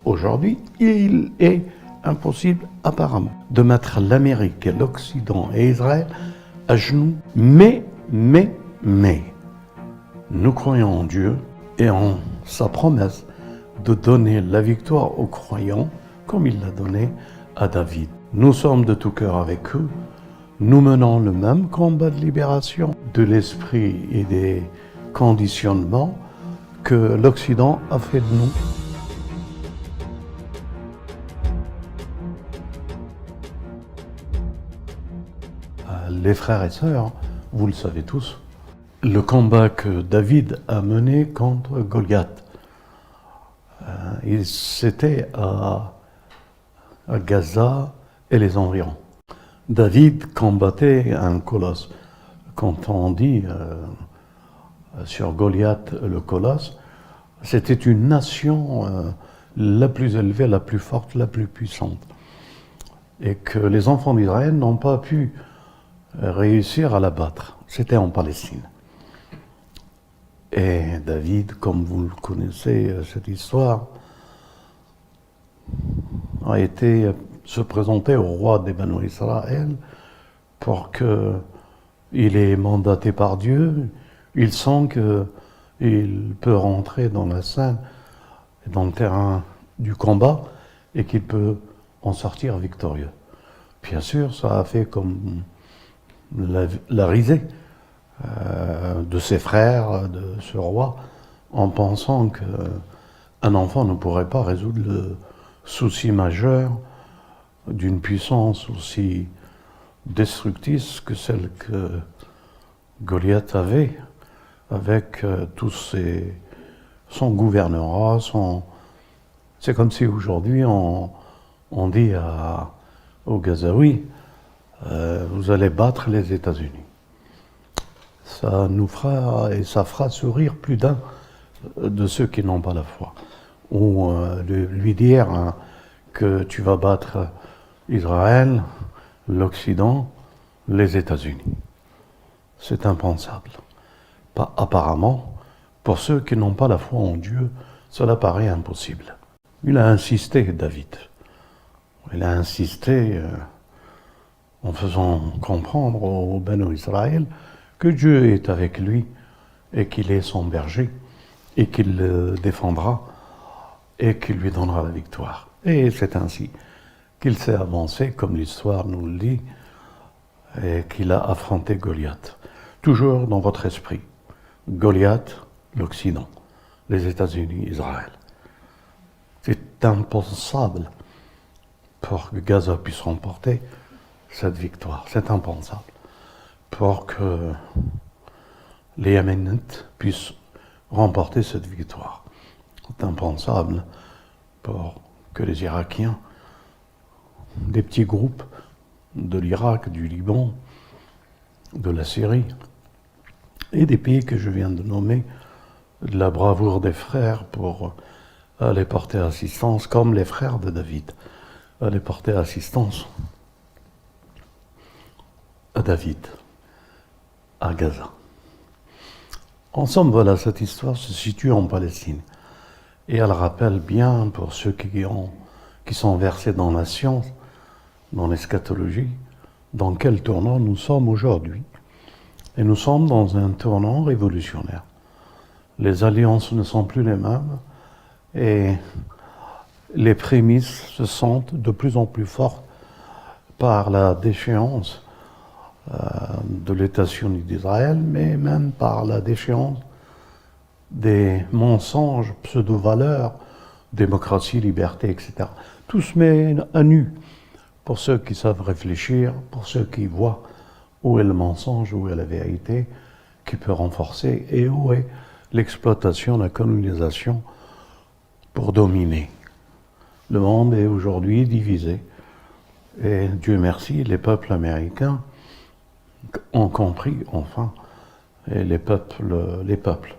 aujourd'hui, il est impossible apparemment de mettre l'Amérique et l'Occident et Israël à genoux. Mais, nous croyons en Dieu et en sa promesse de donner la victoire aux croyants comme il l'a donné à David. Nous sommes de tout cœur avec eux. Nous menons le même combat de libération de l'esprit et des conditionnements que l'Occident a fait de nous. Les frères et sœurs, vous le savez tous, le combat que David a mené contre Goliath, c'était à Gaza et les environs. David combattait un colosse. Quand on dit sur Goliath le colosse, c'était une nation la plus élevée, la plus forte, la plus puissante. Et que les enfants d'Israël n'ont pas pu réussir à la battre. C'était en Palestine. Et David, comme vous le connaissez, cette histoire, a été se présenter au roi des Banu Israël pour qu'il est mandaté par Dieu. Il sent qu'il peut rentrer dans la scène, dans le terrain du combat, et qu'il peut en sortir victorieux. Bien sûr, ça a fait comme la risée de ses frères, de ce roi, en pensant qu'un enfant ne pourrait pas résoudre le souci majeur d'une puissance aussi destructrice que celle que Goliath avait, avec son gouvernorat, c'est comme si aujourd'hui on dit aux Gazaouis, vous allez battre les États-Unis. Ça nous fera et ça fera sourire plus d'un de ceux qui n'ont pas la foi. Ou lui dire que tu vas battre Israël, l'Occident, les États-Unis. C'est impensable. Pas apparemment, pour ceux qui n'ont pas la foi en Dieu, cela paraît impossible. Il a insisté, David. Il a insisté en faisant comprendre au Banu Israël que Dieu est avec lui et qu'il est son berger et qu'il le défendra et qu'il lui donnera la victoire. Et c'est ainsi qu'il s'est avancé, comme l'histoire nous le dit, et qu'il a affronté Goliath. Toujours dans votre esprit, Goliath, l'Occident, les États-Unis, Israël. C'est impensable pour que Gaza puisse remporter cette victoire. C'est impensable pour que les Yéménites puissent remporter cette victoire. C'est impensable pour que les Irakiens, des petits groupes de l'Irak, du Liban, de la Syrie, et des pays que je viens de nommer, de la bravoure des frères pour aller porter assistance, comme les frères de David, aller porter assistance à David, à Gaza. En somme, voilà, cette histoire se situe en Palestine. Et elle rappelle bien, pour ceux qui sont versés dans la science, dans l'eschatologie, dans quel tournant nous sommes aujourd'hui. Et nous sommes dans un tournant révolutionnaire. Les alliances ne sont plus les mêmes et les prémices se sentent de plus en plus fortes par la déchéance de l'État sioniste d'Israël, mais même par la déchéance des mensonges, pseudo-valeurs, démocratie, liberté, etc. Tout se met à nu pour ceux qui savent réfléchir, pour ceux qui voient où est le mensonge, où est la vérité, qui peut renforcer, et où est l'exploitation, la colonisation pour dominer. Le monde est aujourd'hui divisé. Et Dieu merci, les peuples américains ont compris, enfin, et les peuples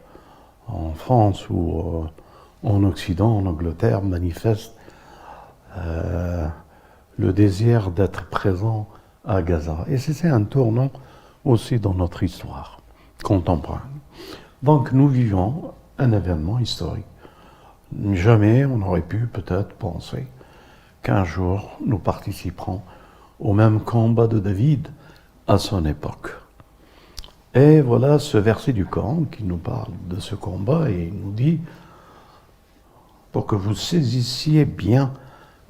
en France ou en Occident, en Angleterre, manifestent le désir d'être présent à Gaza. Et c'est un tournant aussi dans notre histoire contemporaine. Donc nous vivons un événement historique. Jamais on aurait pu peut-être penser qu'un jour nous participerons au même combat de David à son époque. Et voilà ce verset du Coran qui nous parle de ce combat et il nous dit, pour que vous saisissiez bien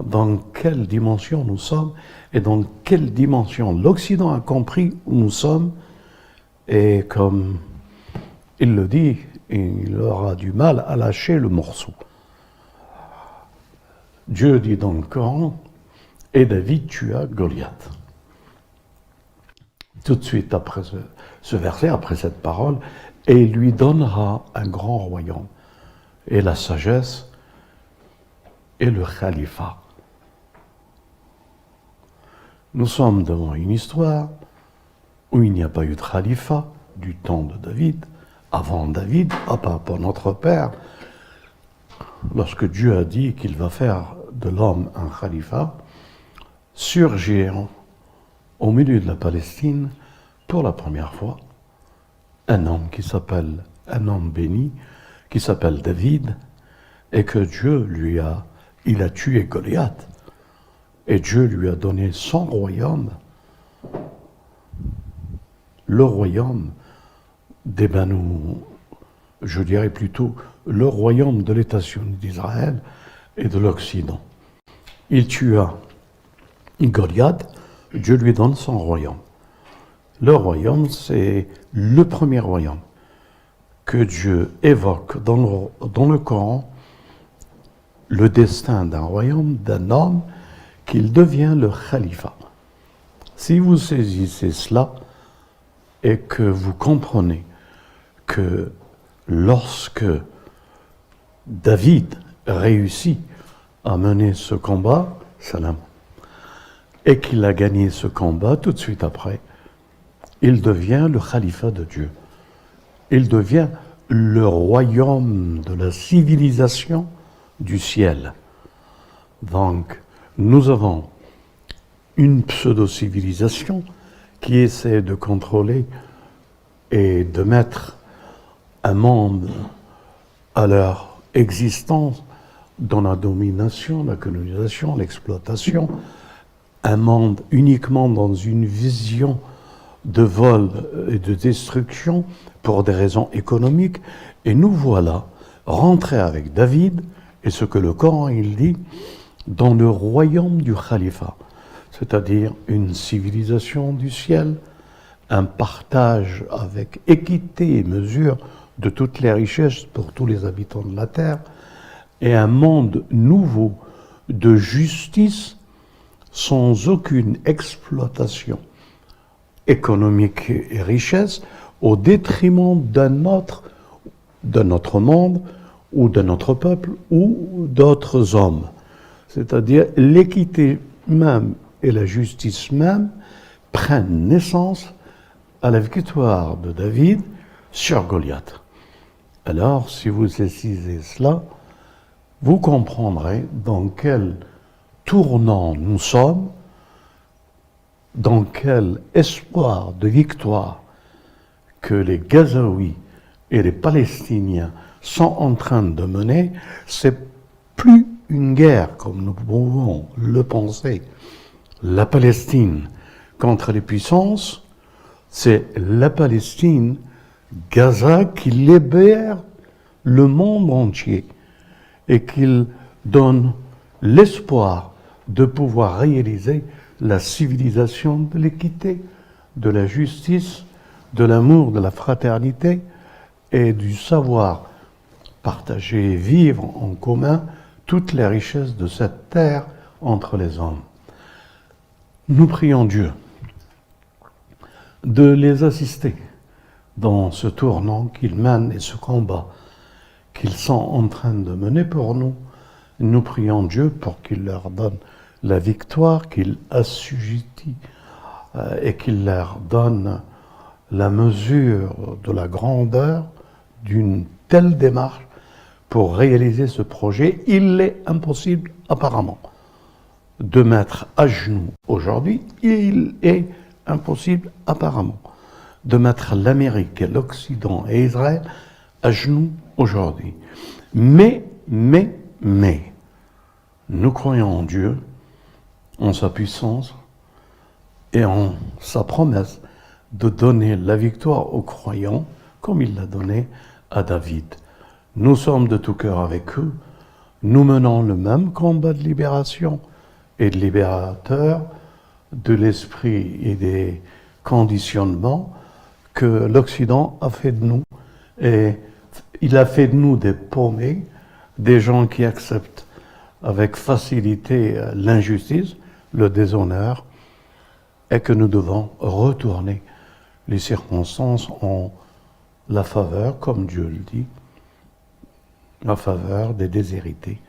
dans quelle dimension nous sommes et dans quelle dimension l'Occident a compris où nous sommes, et comme il le dit, il aura du mal à lâcher le morceau. Dieu dit dans le Coran, et David tua Goliath. Tout de suite après ce verset, après cette parole, et il lui donnera un grand royaume, et la sagesse, et le califat. Nous sommes devant une histoire où il n'y a pas eu de califat du temps de David, avant David, par notre Père. Lorsque Dieu a dit qu'il va faire de l'homme un califat, surgit au milieu de la Palestine, pour la première fois, un homme béni, qui s'appelle David, et que Dieu il a tué Goliath, et Dieu lui a donné son royaume, le royaume des Banu, je dirais plutôt le royaume de l'État sioniste d'Israël et de l'Occident. Il tua Goliath, Dieu lui donne son royaume. Le royaume, c'est le premier royaume que Dieu évoque dans le Coran, le destin d'un royaume, d'un homme, qu'il devient le califat. Si vous saisissez cela et que vous comprenez que lorsque David réussit à mener ce combat, salam, et qu'il a gagné ce combat tout de suite après, il devient le califat de Dieu. Il devient le royaume de la civilisation du ciel. Donc, nous avons une pseudo-civilisation qui essaie de contrôler et de mettre un monde à leur existence dans la domination, la colonisation, l'exploitation, un monde uniquement dans une vision de vol et de destruction pour des raisons économiques. Et nous voilà rentrés avec David, et ce que le Coran il dit, dans le royaume du califat, c'est-à-dire une civilisation du ciel, un partage avec équité et mesure de toutes les richesses pour tous les habitants de la terre, et un monde nouveau de justice sans aucune exploitation économique et richesse au détriment d'un autre monde ou d'un autre peuple ou d'autres hommes. C'est-à-dire l'équité même et la justice même prennent naissance à la victoire de David sur Goliath. Alors, si vous saisissez cela, vous comprendrez dans quel tournant nous sommes, dans quel espoir de victoire que les Gazaouis et les Palestiniens sont en train de mener. C'est plus une guerre, comme nous pouvons le penser, la Palestine contre les puissances, c'est la Palestine, Gaza, qui libère le monde entier et qui donne l'espoir de pouvoir réaliser la civilisation de l'équité, de la justice, de l'amour, de la fraternité et du savoir partager et vivre en commun toutes les richesses de cette terre entre les hommes. Nous prions Dieu de les assister dans ce tournant qu'ils mènent et ce combat qu'ils sont en train de mener pour nous. Nous prions Dieu pour qu'il leur donne la victoire, qu'il assujettit et qu'il leur donne la mesure de la grandeur d'une telle démarche pour réaliser ce projet. Il est impossible apparemment de mettre à genoux aujourd'hui, il est impossible apparemment de mettre l'Amérique, l'Occident et Israël à genoux aujourd'hui. Mais Mais, nous croyons en Dieu, en sa puissance et en sa promesse de donner la victoire aux croyants comme il l'a donné à David. Nous sommes de tout cœur avec eux, nous menons le même combat de libération et de libérateur de l'esprit et des conditionnements que l'Occident a fait de nous. Et il a fait de nous des paumés, des gens qui acceptent avec facilité l'injustice, le déshonneur, et que nous devons retourner les circonstances en la faveur, comme Dieu le dit, la faveur des déshérités.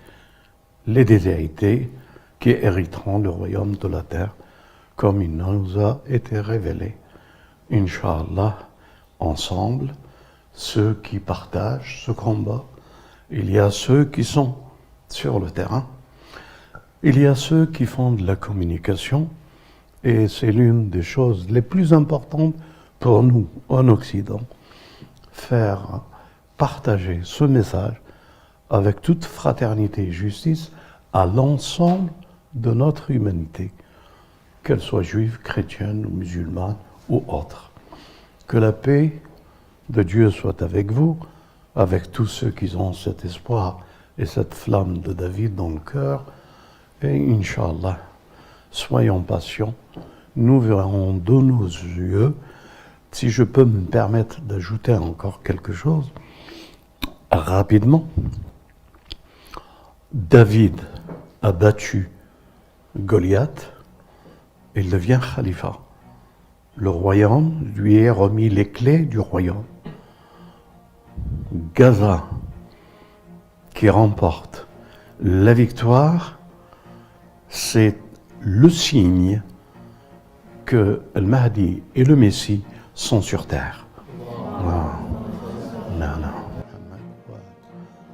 Les déshérités qui hériteront le royaume de la terre, comme il nous a été révélé. Inch'Allah, ensemble, ceux qui partagent ce combat, il y a ceux qui sont sur le terrain, il y a ceux qui font de la communication, et c'est l'une des choses les plus importantes pour nous en Occident, faire partager ce message avec toute fraternité et justice à l'ensemble de notre humanité, qu'elle soit juive, chrétienne ou musulmane ou autre. Que la paix de Dieu soit avec vous, avec tous ceux qui ont cet espoir et cette flamme de David dans le cœur, et Inch'Allah, soyons patients, nous verrons de nos yeux. Si je peux me permettre d'ajouter encore quelque chose, rapidement, David a battu Goliath, il devient khalifa. Le royaume lui est remis les clés du royaume. Gaza, qui remporte la victoire, c'est le signe que le Mahdi et le Messie sont sur terre. Non.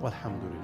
Walhamdulillah.